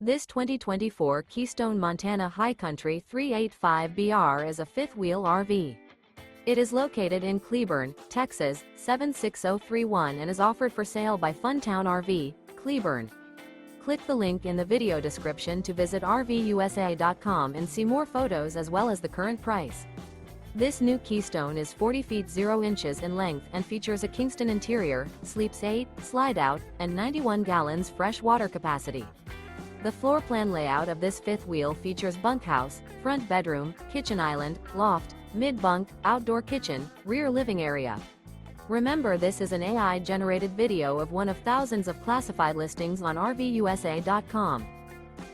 This 2024 Keystone Montana High Country 385BR is a fifth-wheel RV. It is located in Cleburne, Texas, 76031 and is offered for sale by Funtown RV, Cleburne. Click the link in the video description to visit RVUSA.com and see more photos as well as the current price. This new Keystone is 40 feet 0 inches in length and features a Kingston interior, sleeps 8, slide-out, and 91 gallons fresh water capacity. The floor plan layout of this fifth wheel features bunkhouse, front bedroom, kitchen island, loft, mid-bunk, outdoor kitchen, rear living area. Remember, this is an AI-generated video of one of thousands of classified listings on RVUSA.com.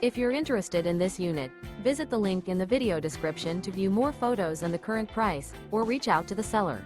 If you're interested in this unit, visit the link in the video description to view more photos and the current price, or reach out to the seller.